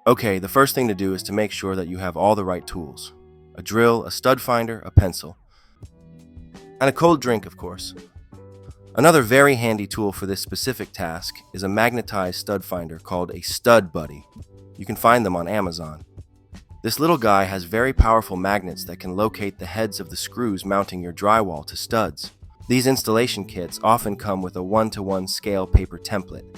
Okay, the first thing to do is to make sure that you have all the right tools. A drill, a stud finder, a pencil, and a cold drink, of course. Another very handy tool for this specific task is a magnetized stud finder called a Stud Buddy. You can find them on Amazon. This little guy has very powerful magnets that can locate the heads of the screws mounting your drywall to studs. These installation kits often come with a 1:1 scale paper template,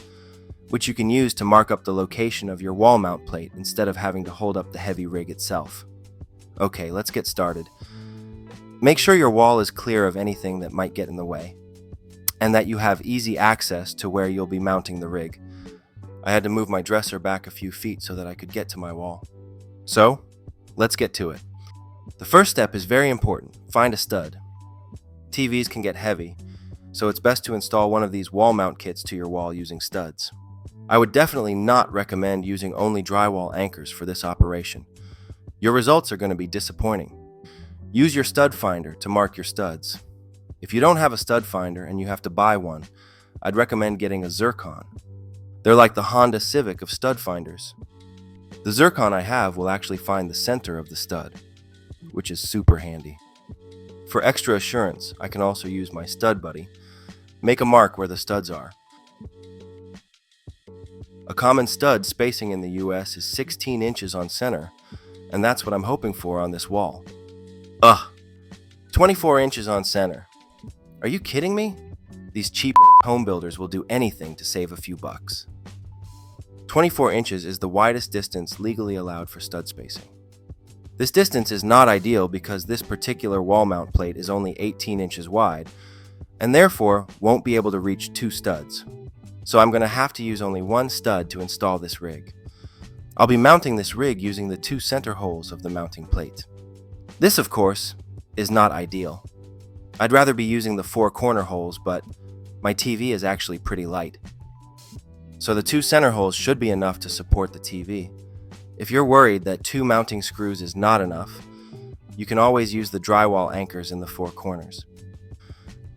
which you can use to mark up the location of your wall mount plate instead of having to hold up the heavy rig itself. Okay, let's get started. Make sure your wall is clear of anything that might get in the way, and that you have easy access to where you'll be mounting the rig. I had to move my dresser back a few feet so that I could get to my wall. So, let's get to it. The first step is very important. Find a stud. TVs can get heavy, so it's best to install one of these wall mount kits to your wall using studs. I would definitely not recommend using only drywall anchors for this operation. Your results are going to be disappointing. Use your stud finder to mark your studs. If you don't have a stud finder and you have to buy one, I'd recommend getting a Zircon. They're like the Honda Civic of stud finders. The Zircon I have will actually find the center of the stud, which is super handy. For extra assurance, I can also use my Stud Buddy. Make a mark where the studs are. A common stud spacing in the US is 16 inches on center, and that's what I'm hoping for on this wall. 24 inches on center. Are you kidding me? These cheap home builders will do anything to save a few bucks. 24 inches is the widest distance legally allowed for stud spacing. This distance is not ideal because this particular wall mount plate is only 18 inches wide, and therefore won't be able to reach 2 studs. So I'm going to have to use only 1 stud to install this rig. I'll be mounting this rig using the 2 center holes of the mounting plate. This, of course, is not ideal. I'd rather be using the 4 corner holes, but my TV is actually pretty light. So the 2 center holes should be enough to support the TV. If you're worried that 2 mounting screws is not enough, you can always use the drywall anchors in the 4 corners.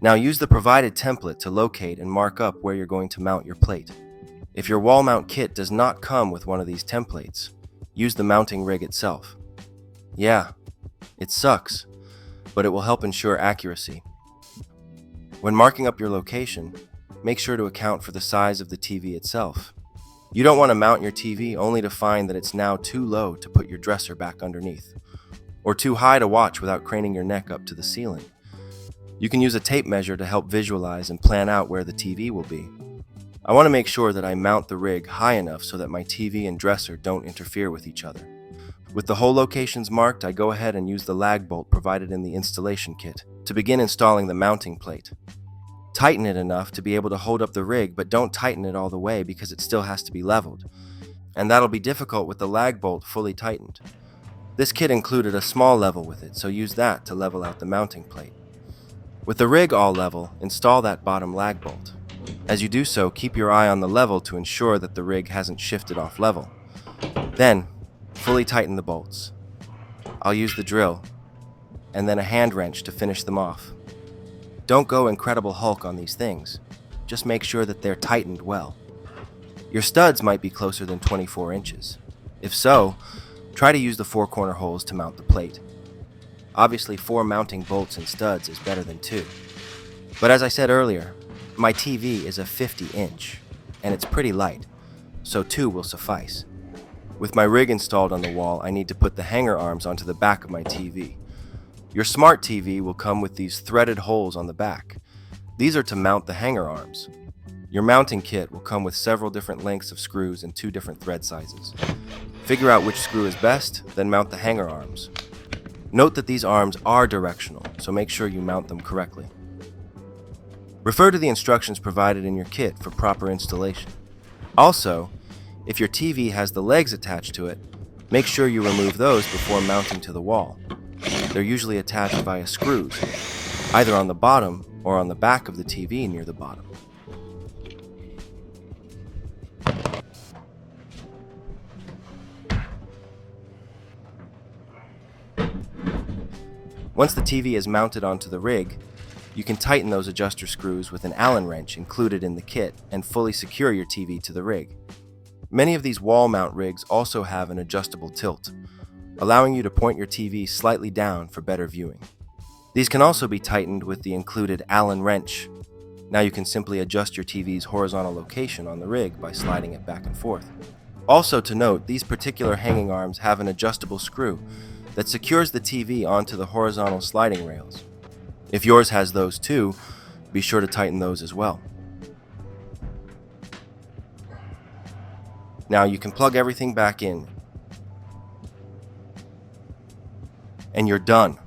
Now use the provided template to locate and mark up where you're going to mount your plate. If your wall mount kit does not come with one of these templates, use the mounting rig itself. Yeah, it sucks, but it will help ensure accuracy. When marking up your location, make sure to account for the size of the TV itself. You don't want to mount your TV only to find that it's now too low to put your dresser back underneath, or too high to watch without craning your neck up to the ceiling. You can use a tape measure to help visualize and plan out where the TV will be. I want to make sure that I mount the rig high enough so that my TV and dresser don't interfere with each other. With the hole locations marked, I go ahead and use the lag bolt provided in the installation kit to begin installing the mounting plate. Tighten it enough to be able to hold up the rig, but don't tighten it all the way because it still has to be leveled. And that'll be difficult with the lag bolt fully tightened. This kit included a small level with it, so use that to level out the mounting plate. With the rig all level, install that bottom lag bolt. As you do so, keep your eye on the level to ensure that the rig hasn't shifted off level. Then, fully tighten the bolts. I'll use the drill, and then a hand wrench to finish them off. Don't go Incredible Hulk on these things. Just make sure that they're tightened well. Your studs might be closer than 24 inches. If so, try to use the 4 corner holes to mount the plate. Obviously, 4 mounting bolts and studs is better than 2. But as I said earlier, my TV is a 50-inch, and it's pretty light, so 2 will suffice. With my rig installed on the wall, I need to put the hanger arms onto the back of my TV. Your smart TV will come with these threaded holes on the back. These are to mount the hanger arms. Your mounting kit will come with several different lengths of screws and 2 different thread sizes. Figure out which screw is best, then mount the hanger arms. Note that these arms are directional, so make sure you mount them correctly. Refer to the instructions provided in your kit for proper installation. Also, if your TV has the legs attached to it, make sure you remove those before mounting to the wall. They're usually attached via screws, either on the bottom or on the back of the TV near the bottom. Once the TV is mounted onto the rig, you can tighten those adjuster screws with an Allen wrench included in the kit and fully secure your TV to the rig. Many of these wall mount rigs also have an adjustable tilt, allowing you to point your TV slightly down for better viewing. These can also be tightened with the included Allen wrench. Now you can simply adjust your TV's horizontal location on the rig by sliding it back and forth. Also to note, these particular hanging arms have an adjustable screw that secures the TV onto the horizontal sliding rails. If yours has those too, be sure to tighten those as well. Now you can plug everything back in, and you're done.